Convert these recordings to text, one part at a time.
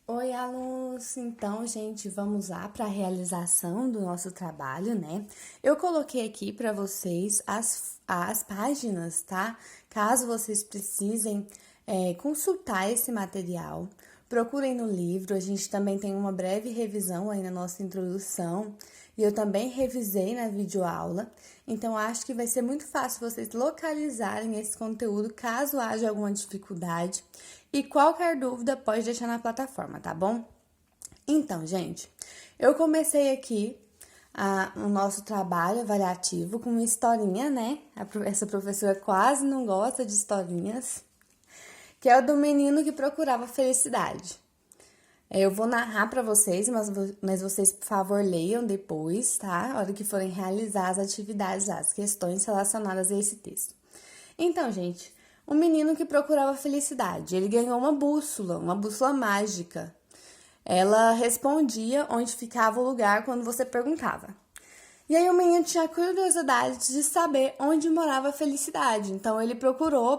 Oi, alunos! Então, gente, vamos lá para a realização do nosso trabalho, né? Eu coloquei aqui para vocês as páginas, tá? Caso vocês precisem consultar esse material, procurem no livro. A gente também tem uma breve revisão aí na nossa introdução e eu também revisei na videoaula. Então, acho que vai ser muito fácil vocês localizarem esse conteúdo caso haja alguma dificuldade. E qualquer dúvida pode deixar na plataforma, tá bom? Então, gente, eu comecei aqui o nosso trabalho avaliativo com uma historinha, né? Essa professora quase não gosta de historinhas, que é o do menino que procurava felicidade. Eu vou narrar para vocês, mas vocês, por favor, leiam depois, tá? A hora que forem realizar as atividades, as questões relacionadas a esse texto. Então, gente, um menino que procurava felicidade. Ele ganhou uma bússola mágica. Ela respondia onde ficava o lugar quando você perguntava. E aí o menino tinha curiosidade de saber onde morava a felicidade. Então ele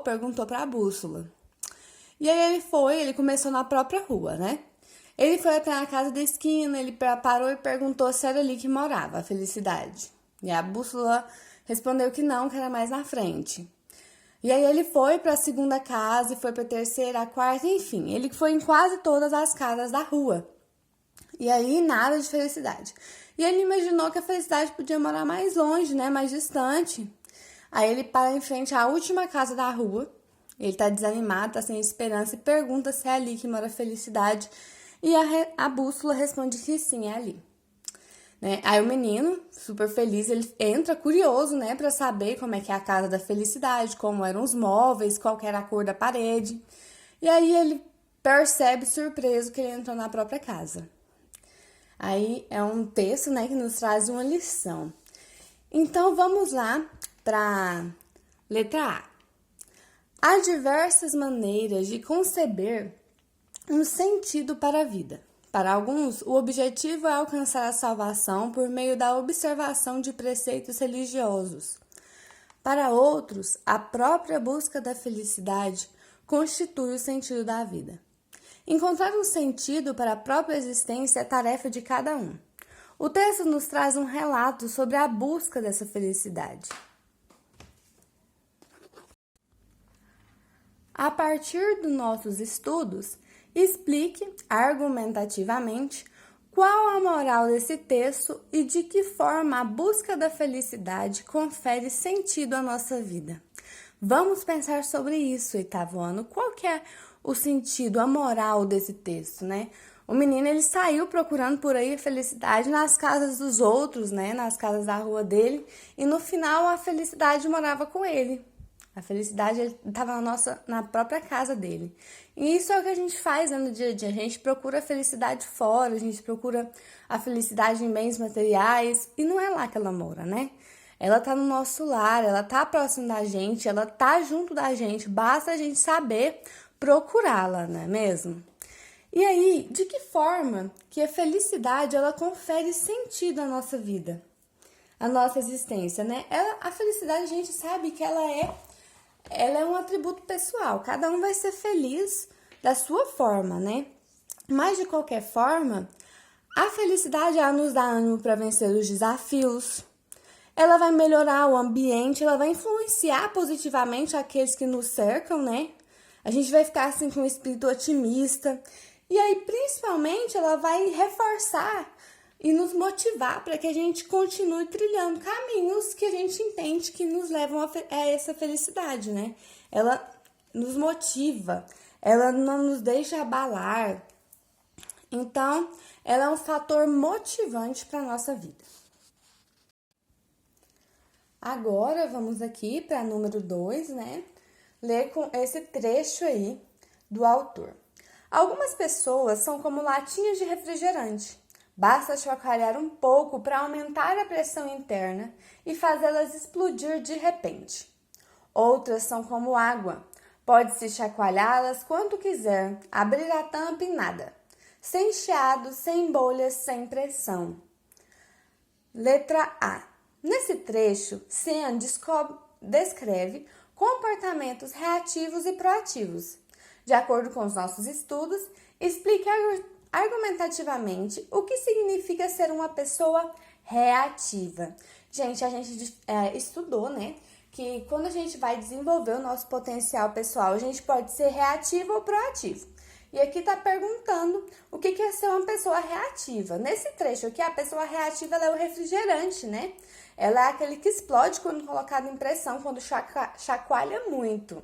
perguntou para a bússola. E aí ele começou na própria rua, né? Ele foi até a casa da esquina, ele parou e perguntou se era ali que morava a felicidade. E a bússola respondeu que não, que era mais na frente. E aí ele foi para a segunda casa, e foi para a terceira, a quarta, enfim, ele foi em quase todas as casas da rua. E aí nada de felicidade. E ele imaginou que a felicidade podia morar mais longe, né, mais distante. Aí ele para em frente à última casa da rua. Ele tá desanimado, tá sem esperança e pergunta se é ali que mora a felicidade. E a bússola responde que sim, é ali. Né? Aí o menino, super feliz, ele entra curioso, né, para saber como é que é a casa da felicidade, como eram os móveis, qual era a cor da parede. E aí ele percebe, surpreso, que ele entrou na própria casa. Aí é um texto, né, que nos traz uma lição. Então vamos lá para letra A. Há diversas maneiras de conceber um sentido para a vida. Para alguns, o objetivo é alcançar a salvação por meio da observação de preceitos religiosos. Para outros, a própria busca da felicidade constitui o sentido da vida. Encontrar um sentido para a própria existência é tarefa de cada um. O texto nos traz um relato sobre a busca dessa felicidade. A partir dos nossos estudos, explique argumentativamente qual a moral desse texto e de que forma a busca da felicidade confere sentido à nossa vida. Vamos pensar sobre isso, oitavo ano. Qual que é o sentido, a moral desse texto, né? O menino, ele saiu procurando por aí a felicidade nas casas dos outros, né? Nas casas da rua dele. E no final, a felicidade morava com ele. A felicidade estava na própria casa dele. E isso é o que a gente faz, né, no dia a dia. A gente procura a felicidade fora, a gente procura a felicidade em bens materiais. E não é lá que ela mora, né? Ela tá no nosso lar, ela tá próximo da gente, ela tá junto da gente. Basta a gente saber procurá-la, não é mesmo? E aí, de que forma que a felicidade ela confere sentido à nossa vida, à nossa existência, né? A felicidade, a gente sabe que ela é um atributo pessoal. Cada um vai ser feliz da sua forma, né? Mas de qualquer forma, a felicidade ela nos dá ânimo para vencer os desafios. Ela vai melhorar o ambiente, ela vai influenciar positivamente aqueles que nos cercam, né? A gente vai ficar assim com um espírito otimista. E aí, principalmente, ela vai reforçar e nos motivar para que a gente continue trilhando caminhos que a gente entende que nos levam a essa felicidade, né? Ela nos motiva, ela não nos deixa abalar. Então, ela é um fator motivante para a nossa vida. Agora, vamos aqui para número 2, né? Ler com esse trecho aí do autor. Algumas pessoas são como latinhas de refrigerante. Basta chacoalhar um pouco para aumentar a pressão interna e fazê-las explodir de repente. Outras são como água. Pode-se chacoalhá-las quanto quiser, abrir a tampa e nada. Sem chiado, sem bolhas, sem pressão. Letra A. Nesse trecho, Sean descreve comportamentos reativos e proativos. De acordo com os nossos estudos, explique argumentativamente o que significa ser uma pessoa reativa. Gente, a gente estudou, né, que quando a gente vai desenvolver o nosso potencial pessoal, a gente pode ser reativo ou proativo. E aqui tá perguntando o que é ser uma pessoa reativa. Nesse trecho aqui, a pessoa reativa ela é o refrigerante, né? Ela é aquele que explode quando colocado em pressão, quando chacoalha muito.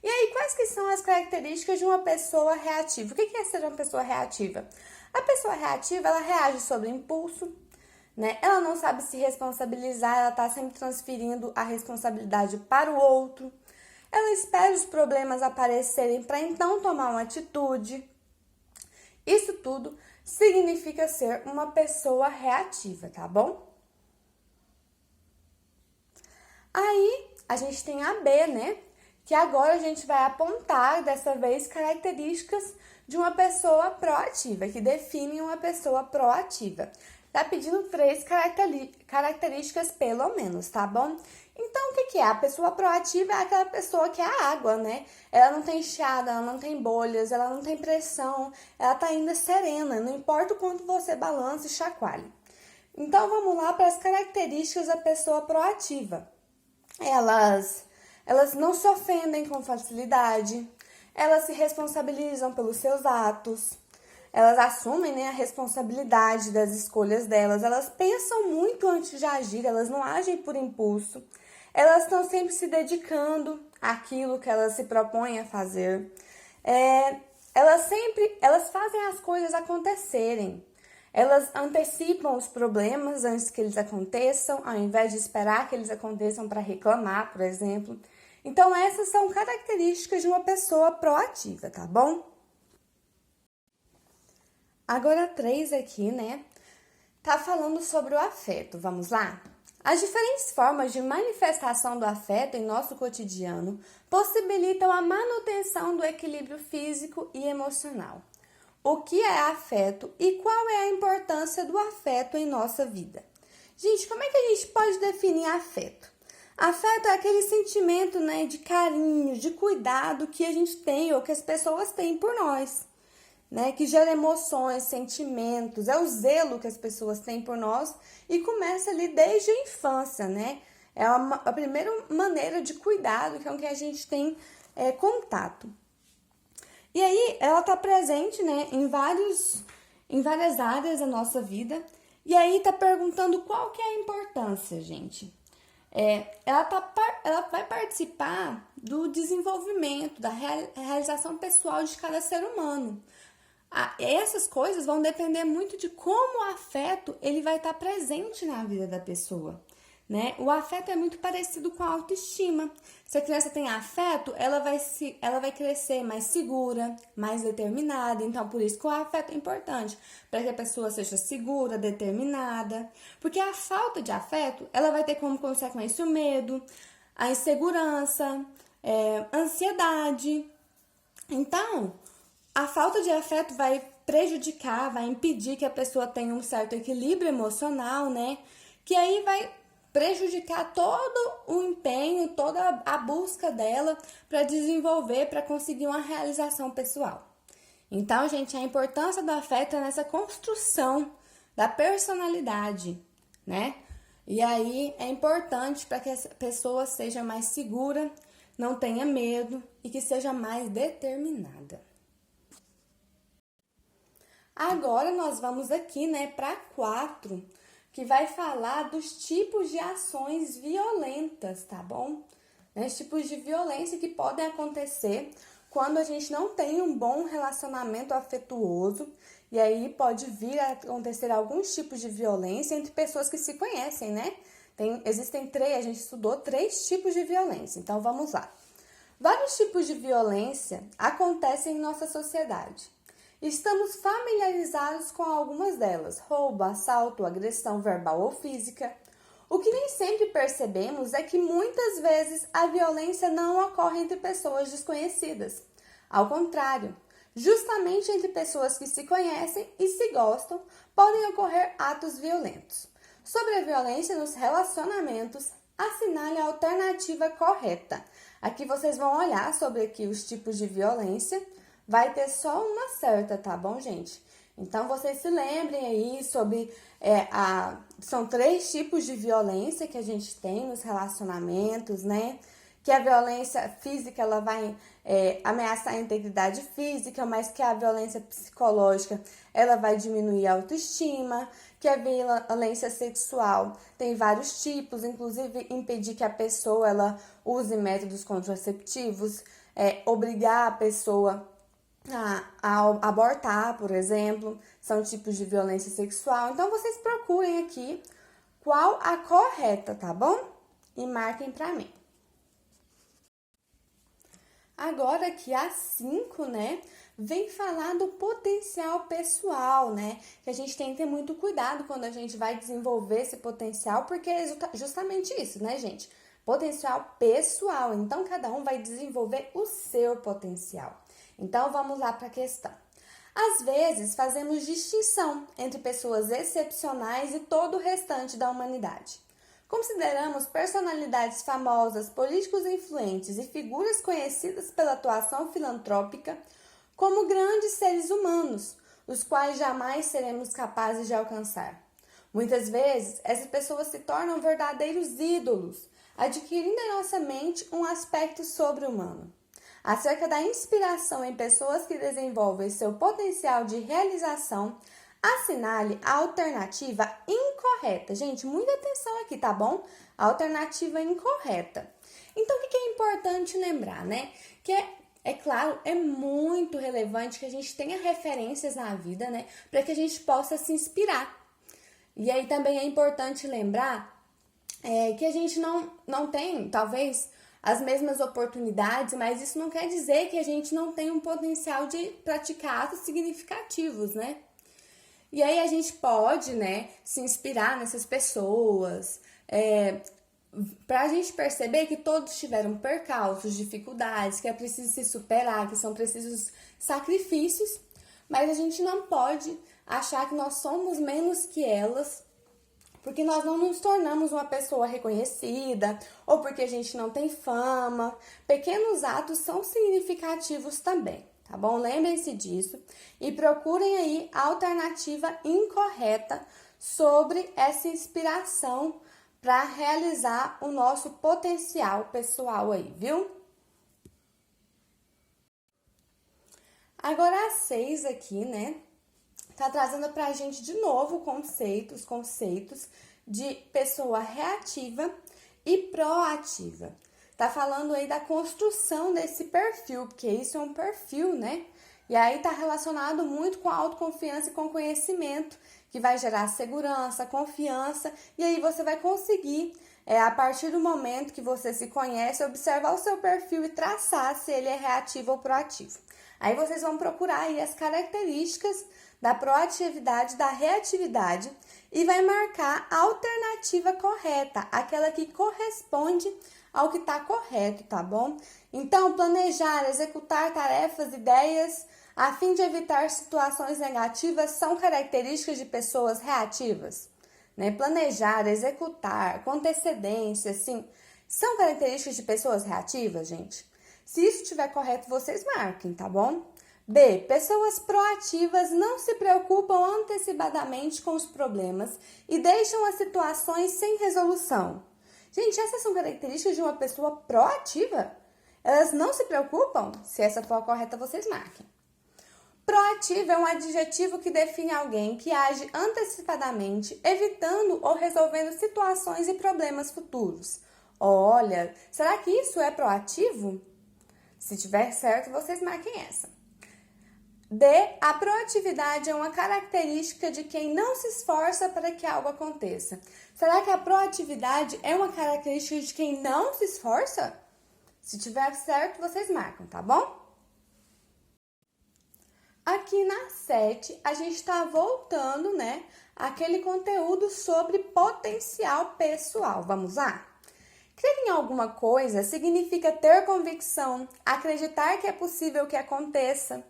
E aí, quais que são as características de uma pessoa reativa? O que é ser uma pessoa reativa? A pessoa reativa, ela reage sob impulso, né? Ela não sabe se responsabilizar, ela tá sempre transferindo a responsabilidade para o outro. Ela espera os problemas aparecerem para então tomar uma atitude. Isso tudo significa ser uma pessoa reativa, tá bom? Aí, a gente tem a B, né? Que agora a gente vai apontar, dessa vez, características de uma pessoa proativa, que definem uma pessoa proativa. Tá pedindo 3 características pelo menos, tá bom? Então, o que é? A pessoa proativa é aquela pessoa que é a água, né? Ela não tem chiado, ela não tem bolhas, ela não tem pressão, ela tá ainda serena, não importa o quanto você balance e chacoalhe. Então, vamos lá para as características da pessoa proativa. Elas não se ofendem com facilidade, elas se responsabilizam pelos seus atos, elas assumem, né, a responsabilidade das escolhas delas, elas pensam muito antes de agir, elas não agem por impulso, elas estão sempre se dedicando àquilo que elas se propõem a fazer, elas fazem as coisas acontecerem. Elas antecipam os problemas antes que eles aconteçam, ao invés de esperar que eles aconteçam para reclamar, por exemplo. Então, essas são características de uma pessoa proativa, tá bom? Agora, 3 aqui, né? Tá falando sobre o afeto. Vamos lá? As diferentes formas de manifestação do afeto em nosso cotidiano possibilitam a manutenção do equilíbrio físico e emocional. O que é afeto e qual é a importância do afeto em nossa vida? Gente, como é que a gente pode definir afeto? Afeto é aquele sentimento, né, de carinho, de cuidado que a gente tem ou que as pessoas têm por nós, né, que gera emoções, sentimentos, é o zelo que as pessoas têm por nós e começa ali desde a infância, né? É a primeira maneira de cuidado com que a gente tem contato. E aí, ela está presente, né, em várias áreas da nossa vida. E aí, está perguntando qual que é a importância, gente. Ela vai participar do desenvolvimento, da realização pessoal de cada ser humano. Essas coisas vão depender muito de como o afeto ele vai estar presente na vida da pessoa. Né? O afeto é muito parecido com a autoestima. Se a criança tem afeto, ela vai crescer mais segura, mais determinada. Então, por isso que o afeto é importante, para que a pessoa seja segura, determinada. Porque a falta de afeto, ela vai ter como consequência o medo, a insegurança, a ansiedade. Então, a falta de afeto vai prejudicar, vai impedir que a pessoa tenha um certo equilíbrio emocional, né? Que aí vai prejudicar todo o empenho, toda a busca dela para desenvolver, para conseguir uma realização pessoal. Então, gente, a importância do afeto é nessa construção da personalidade, né? E aí é importante para que a pessoa seja mais segura, não tenha medo e que seja mais determinada. Agora nós vamos aqui, né, para 4, que vai falar dos tipos de ações violentas, tá bom? Os tipos de violência que podem acontecer quando a gente não tem um bom relacionamento afetuoso, e aí pode vir a acontecer alguns tipos de violência entre pessoas que se conhecem, né? Existem 3, a gente estudou 3 tipos de violência, então vamos lá. Vários tipos de violência acontecem em nossa sociedade. Estamos familiarizados com algumas delas: roubo, assalto, agressão verbal ou física. O que nem sempre percebemos é que muitas vezes a violência não ocorre entre pessoas desconhecidas. Ao contrário, justamente entre pessoas que se conhecem e se gostam, podem ocorrer atos violentos. Sobre a violência nos relacionamentos, assinale a alternativa correta. Aqui vocês vão olhar sobre aqui os tipos de violência, vai ter só uma certa, tá bom, gente? Então, vocês se lembrem aí sobre são 3 tipos de violência que a gente tem nos relacionamentos, né? Que a violência física, ela vai ameaçar a integridade física, mas que a violência psicológica, ela vai diminuir a autoestima, que a violência sexual tem vários tipos, inclusive impedir que a pessoa, ela use métodos contraceptivos, obrigar a pessoa a abortar, por exemplo, são tipos de violência sexual. Então, vocês procurem aqui qual a correta, tá bom? E marquem pra mim. Agora que a 5, né, vem falar do potencial pessoal, né? Que a gente tem que ter muito cuidado quando a gente vai desenvolver esse potencial, porque é justamente isso, né, gente? Potencial pessoal. Então, cada um vai desenvolver o seu potencial. Então, vamos lá para a questão. Às vezes, fazemos distinção entre pessoas excepcionais e todo o restante da humanidade. Consideramos personalidades famosas, políticos influentes e figuras conhecidas pela atuação filantrópica como grandes seres humanos, os quais jamais seremos capazes de alcançar. Muitas vezes, essas pessoas se tornam verdadeiros ídolos, adquirindo em nossa mente um aspecto sobre-humano. Acerca da inspiração em pessoas que desenvolvem seu potencial de realização, assinale a alternativa incorreta. Gente, muita atenção aqui, tá bom? A alternativa incorreta. Então, o que é importante lembrar, né? Que é claro, é muito relevante que a gente tenha referências na vida, né? Para que a gente possa se inspirar. E aí também é importante lembrar que a gente não tem, talvez, as mesmas oportunidades, mas isso não quer dizer que a gente não tem um potencial de praticar atos significativos, né? E aí a gente pode, né, se inspirar nessas pessoas, para a gente perceber que todos tiveram percalços, dificuldades, que é preciso se superar, que são precisos sacrifícios, mas a gente não pode achar que nós somos menos que elas, porque nós não nos tornamos uma pessoa reconhecida ou porque a gente não tem fama. Pequenos atos são significativos também, tá bom? Lembrem-se disso e procurem aí a alternativa incorreta sobre essa inspiração para realizar o nosso potencial pessoal aí, viu? Agora a 6 aqui, né? Tá trazendo pra gente de novo os conceitos de pessoa reativa e proativa. Tá falando aí da construção desse perfil, porque isso é um perfil, né? E aí tá relacionado muito com a autoconfiança e com conhecimento, que vai gerar segurança, confiança, e aí você vai conseguir, a partir do momento que você se conhece, observar o seu perfil e traçar se ele é reativo ou proativo. Aí vocês vão procurar aí as características da proatividade, da reatividade e vai marcar a alternativa correta, aquela que corresponde ao que está correto, tá bom? Então, planejar, executar tarefas, ideias, a fim de evitar situações negativas são características de pessoas reativas, né? Planejar, executar, com antecedência, assim, são características de pessoas reativas, gente? Se isso estiver correto, vocês marquem, tá bom? B. Pessoas proativas não se preocupam antecipadamente com os problemas e deixam as situações sem resolução. Gente, essas são características de uma pessoa proativa? Elas não se preocupam? Se essa for a correta, vocês marquem. Proativo é um adjetivo que define alguém que age antecipadamente, evitando ou resolvendo situações e problemas futuros. Olha, será que isso é proativo? Se tiver certo, vocês marquem essa. D. A proatividade é uma característica de quem não se esforça para que algo aconteça. Será que a proatividade é uma característica de quem não se esforça? Se tiver certo, vocês marcam, tá bom? Aqui na 7, a gente está voltando, né, aquele conteúdo sobre potencial pessoal. Vamos lá? Crer em alguma coisa significa ter convicção, acreditar que é possível que aconteça.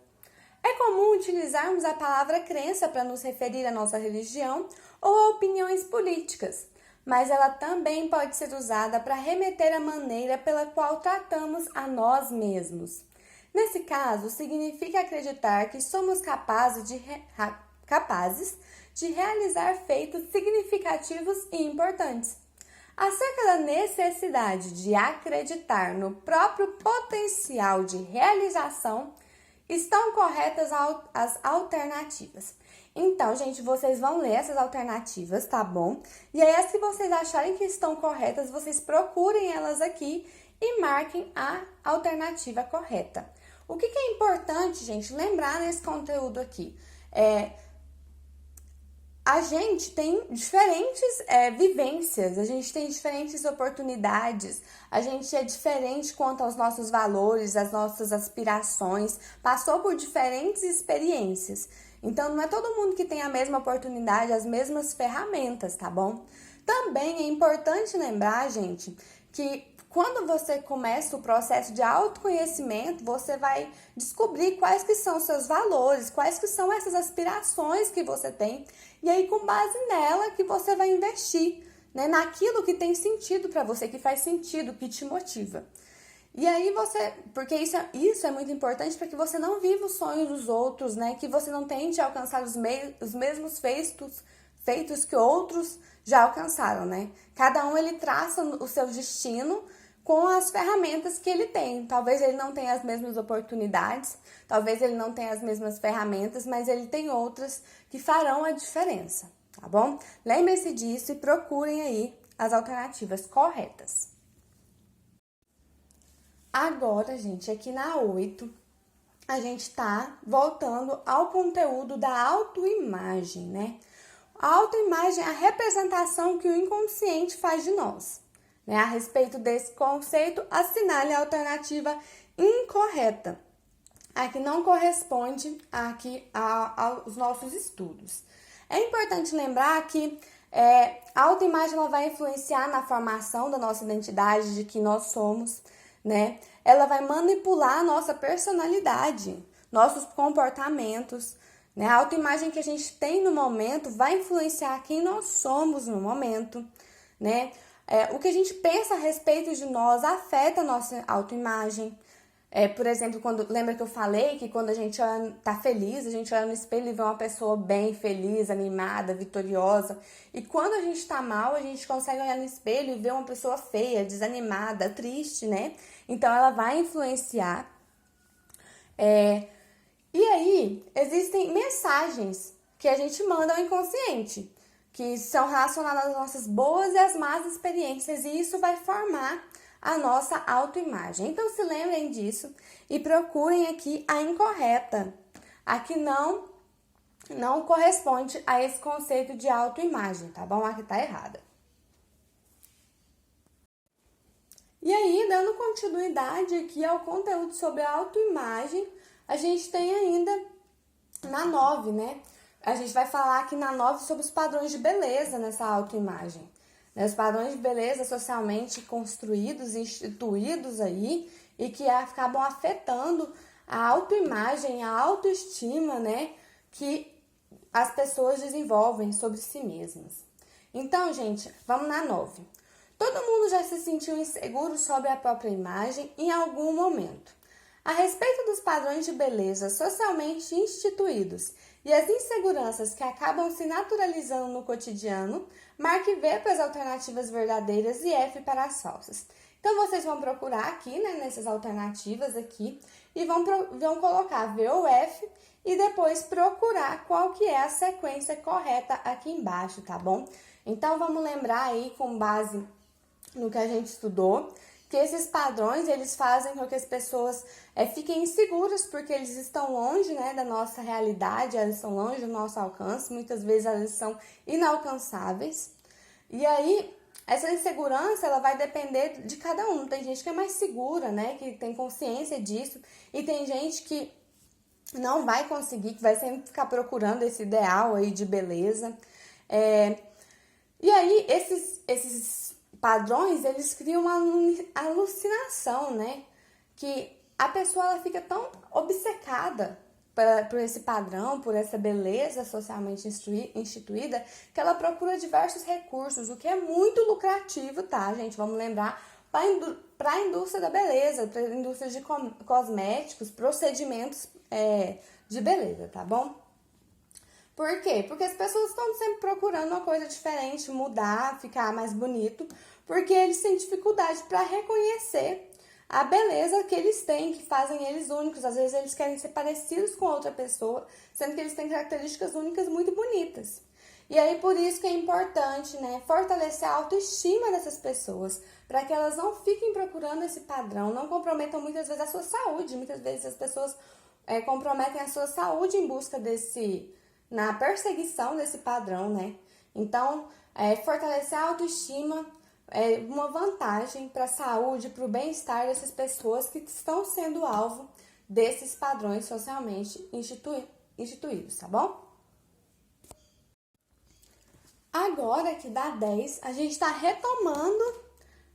É comum utilizarmos a palavra crença para nos referir à nossa religião ou a opiniões políticas, mas ela também pode ser usada para remeter à maneira pela qual tratamos a nós mesmos. Nesse caso, significa acreditar que somos capazes de realizar feitos significativos e importantes. Acerca da necessidade de acreditar no próprio potencial de realização, estão corretas as alternativas. Então, gente, vocês vão ler essas alternativas, tá bom? E aí, as que vocês acharem que estão corretas, vocês procurem elas aqui e marquem a alternativa correta. O que é importante, gente, lembrar nesse conteúdo aqui? A gente tem diferentes vivências, a gente tem diferentes oportunidades, a gente é diferente quanto aos nossos valores, às nossas aspirações, passou por diferentes experiências. Então, não é todo mundo que tem a mesma oportunidade, as mesmas ferramentas, tá bom? Também é importante lembrar, gente, que quando você começa o processo de autoconhecimento, você vai descobrir quais que são os seus valores, quais que são essas aspirações que você tem, e aí com base nela que você vai investir, né, naquilo que tem sentido para você, que faz sentido, que te motiva. E aí porque isso é muito importante para que você não viva os sonhos dos outros, né, que você não tente alcançar os mesmos feitos que outros já alcançaram, né? Cada um ele traça o seu destino com as ferramentas que ele tem. Talvez ele não tenha as mesmas oportunidades, talvez ele não tenha as mesmas ferramentas, mas ele tem outras que farão a diferença, tá bom? Lembre-se disso e procurem aí as alternativas corretas. Agora, gente, aqui na 8, a gente tá voltando ao conteúdo da autoimagem, né? A autoimagem é a representação que o inconsciente faz de nós. Né? A respeito desse conceito, assinale a alternativa incorreta, a que não corresponde aqui aos nossos estudos. É importante lembrar que a autoimagem ela vai influenciar na formação da nossa identidade, de quem nós somos, né? Ela vai manipular a nossa personalidade, nossos comportamentos, né? A autoimagem que a gente tem no momento vai influenciar quem nós somos no momento, né? O que a gente pensa a respeito de nós afeta a nossa autoimagem. Por exemplo, lembra que eu falei que quando a gente tá feliz, a gente olha no espelho e vê uma pessoa bem, feliz, animada, vitoriosa. E quando a gente tá mal, a gente consegue olhar no espelho e ver uma pessoa feia, desanimada, triste, né? Então, ela vai influenciar. E aí, existem mensagens que a gente manda ao inconsciente, que são relacionadas às nossas boas e às más experiências, e isso vai formar a nossa autoimagem. Então, se lembrem disso e procurem aqui a incorreta, a que não corresponde a esse conceito de autoimagem, tá bom? A que tá errada. E aí, dando continuidade aqui ao conteúdo sobre a autoimagem, a gente tem ainda na 9, né? A gente vai falar aqui na 9 sobre os padrões de beleza nessa autoimagem. Os padrões de beleza socialmente construídos, instituídos aí, e que acabam afetando a autoimagem, a autoestima, né, que as pessoas desenvolvem sobre si mesmas. Então, gente, vamos na 9. Todo mundo já se sentiu inseguro sobre a própria imagem em algum momento. A respeito dos padrões de beleza socialmente instituídos e as inseguranças que acabam se naturalizando no cotidiano, marque V para as alternativas verdadeiras e F para as falsas. Então, vocês vão procurar aqui, né, nessas alternativas aqui, e vão colocar V ou F e depois procurar qual que é a sequência correta aqui embaixo, tá bom? Então, vamos lembrar aí, com base no que a gente estudou, que esses padrões, eles fazem com que as pessoas fiquem inseguras, porque eles estão longe, né, da nossa realidade, elas estão longe do nosso alcance, muitas vezes elas são inalcançáveis. E aí, essa insegurança, ela vai depender de cada um. Tem gente que é mais segura, né, que tem consciência disso, e tem gente que não vai conseguir, que vai sempre ficar procurando esse ideal aí de beleza. E aí, esses padrões, eles criam uma alucinação, né? Que a pessoa ela fica tão obcecada por esse padrão, por essa beleza socialmente instituída, que ela procura diversos recursos, o que é muito lucrativo, tá, gente? Vamos lembrar, para para a indústria da beleza, para a indústria de cosméticos, procedimentos de beleza, tá bom? Por quê? Porque as pessoas estão sempre procurando uma coisa diferente, mudar, ficar mais bonito, porque eles têm dificuldade para reconhecer a beleza que eles têm, que fazem eles únicos. Às vezes eles querem ser parecidos com outra pessoa, sendo que eles têm características únicas muito bonitas. E aí por isso que é importante, né, fortalecer a autoestima dessas pessoas, para que elas não fiquem procurando esse padrão, não comprometam muitas vezes a sua saúde. Muitas vezes as pessoas comprometem a sua saúde em busca na perseguição desse padrão, né? Então, fortalecer a autoestima é uma vantagem para a saúde, para o bem-estar dessas pessoas que estão sendo alvo desses padrões socialmente instituídos, tá bom? Agora que dá 10, a gente está retomando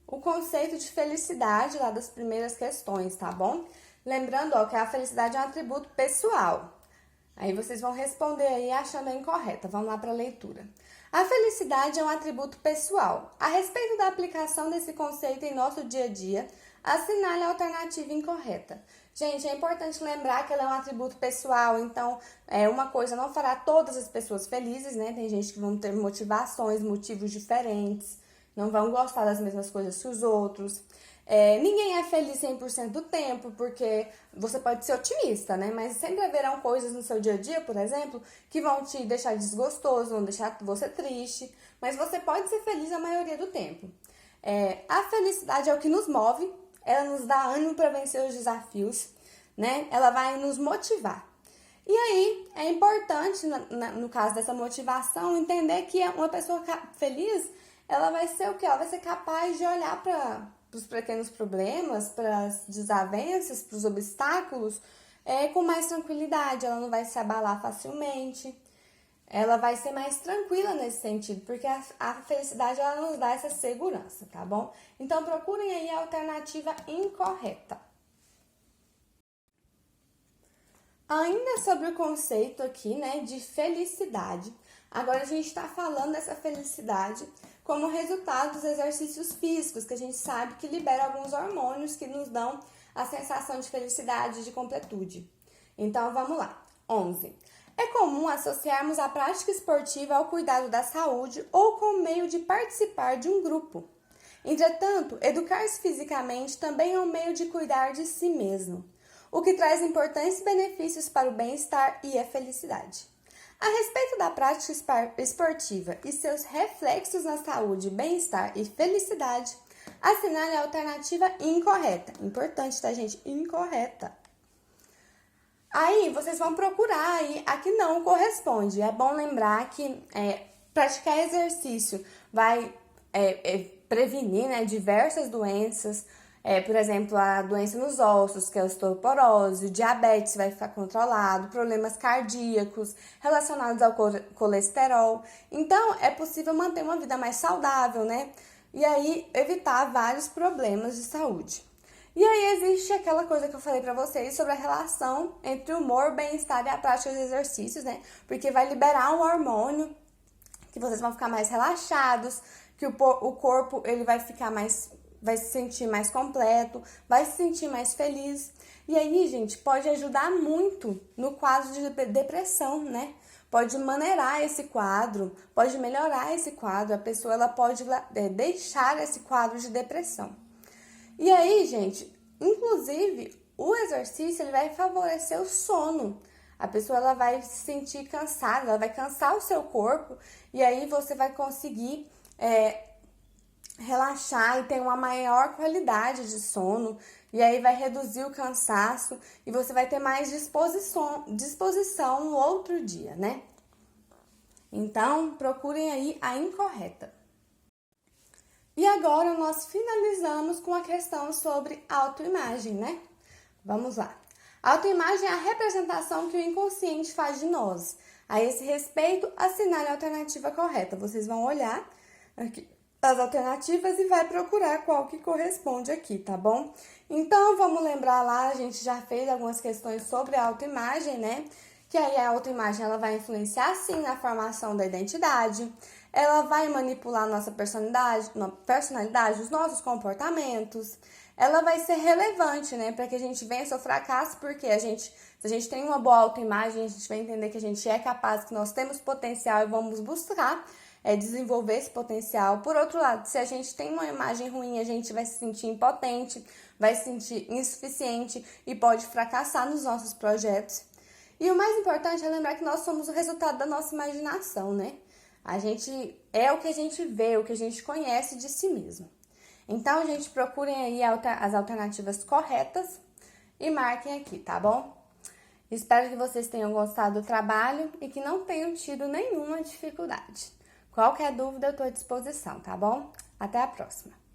o conceito de felicidade lá das primeiras questões, tá bom? Lembrando, ó, que a felicidade é um atributo pessoal. Aí vocês vão responder aí achando a incorreta. Vamos lá para a leitura. A felicidade é um atributo pessoal. A respeito da aplicação desse conceito em nosso dia a dia, assinale a alternativa incorreta. Gente, é importante lembrar que ela é um atributo pessoal, então uma coisa não fará todas as pessoas felizes, né? Tem gente que vão ter motivações, motivos diferentes, não vão gostar das mesmas coisas que os outros. Ninguém é feliz 100% do tempo, porque você pode ser otimista, né? Mas sempre haverão coisas no seu dia a dia, por exemplo, que vão te deixar desgostoso, vão deixar você triste, mas você pode ser feliz a maioria do tempo. A felicidade é o que nos move, ela nos dá ânimo para vencer os desafios, né? Ela vai nos motivar. E aí, é importante, no caso dessa motivação, entender que uma pessoa feliz, ela vai ser o quê? Ela vai ser capaz de olhar para os pequenos problemas, para as desavenças, para os obstáculos, com mais tranquilidade. Ela não vai se abalar facilmente, ela vai ser mais tranquila nesse sentido, porque a felicidade ela nos dá essa segurança, tá bom? Então, procurem aí a alternativa incorreta. Ainda sobre o conceito aqui, né, de felicidade, agora a gente está falando dessa felicidade como resultado dos exercícios físicos, que a gente sabe que libera alguns hormônios que nos dão a sensação de felicidade, de completude. Então, vamos lá. 11. É comum associarmos a prática esportiva ao cuidado da saúde ou com o meio de participar de um grupo. Entretanto, educar-se fisicamente também é um meio de cuidar de si mesmo, o que traz importantes benefícios para o bem-estar e a felicidade. A respeito da prática esportiva e seus reflexos na saúde, bem-estar e felicidade, assinale a alternativa incorreta. Importante, tá, gente? Incorreta. Aí, vocês vão procurar aí a que não corresponde. É bom lembrar que praticar exercício vai prevenir, né, diversas doenças. Por exemplo, a doença nos ossos, que é a osteoporose, o diabetes vai ficar controlado, problemas cardíacos relacionados ao colesterol. Então, é possível manter uma vida mais saudável, né? E aí, evitar vários problemas de saúde. E aí, existe aquela coisa que eu falei pra vocês sobre a relação entre o humor, bem-estar e a prática de exercícios, né? Porque vai liberar um hormônio que vocês vão ficar mais relaxados, que o corpo ele vai se sentir mais completo, vai se sentir mais feliz. E aí, gente, pode ajudar muito no quadro de depressão, né? Pode maneirar esse quadro, pode melhorar esse quadro, a pessoa ela pode deixar esse quadro de depressão. E aí, gente, inclusive, o exercício ele vai favorecer o sono. A pessoa ela vai se sentir cansada, ela vai cansar o seu corpo e aí você vai conseguir relaxar e ter uma maior qualidade de sono, e aí vai reduzir o cansaço e você vai ter mais disposição no outro dia, né? Então, procurem aí a incorreta. E agora nós finalizamos com a questão sobre autoimagem, né? Vamos lá. Autoimagem é a representação que o inconsciente faz de nós. A esse respeito, assinale a alternativa correta. Vocês vão olhar aqui as alternativas e vai procurar qual que corresponde aqui, tá bom? Então, vamos lembrar lá, a gente já fez algumas questões sobre a autoimagem, né? Que aí a autoimagem, ela vai influenciar, sim, na formação da identidade, ela vai manipular nossa personalidade, os nossos comportamentos, ela vai ser relevante, né? Para que a gente vença o fracasso, porque se a gente tem uma boa autoimagem, a gente vai entender que a gente é capaz, que nós temos potencial e vamos buscar desenvolver esse potencial. Por outro lado, se a gente tem uma imagem ruim, a gente vai se sentir impotente, vai se sentir insuficiente e pode fracassar nos nossos projetos. E o mais importante é lembrar que nós somos o resultado da nossa imaginação, né? A gente é o que a gente vê, o que a gente conhece de si mesmo. Então, gente, procurem aí as alternativas corretas e marquem aqui, tá bom? Espero que vocês tenham gostado do trabalho e que não tenham tido nenhuma dificuldade. Qualquer dúvida, eu estou à disposição, tá bom? Até a próxima!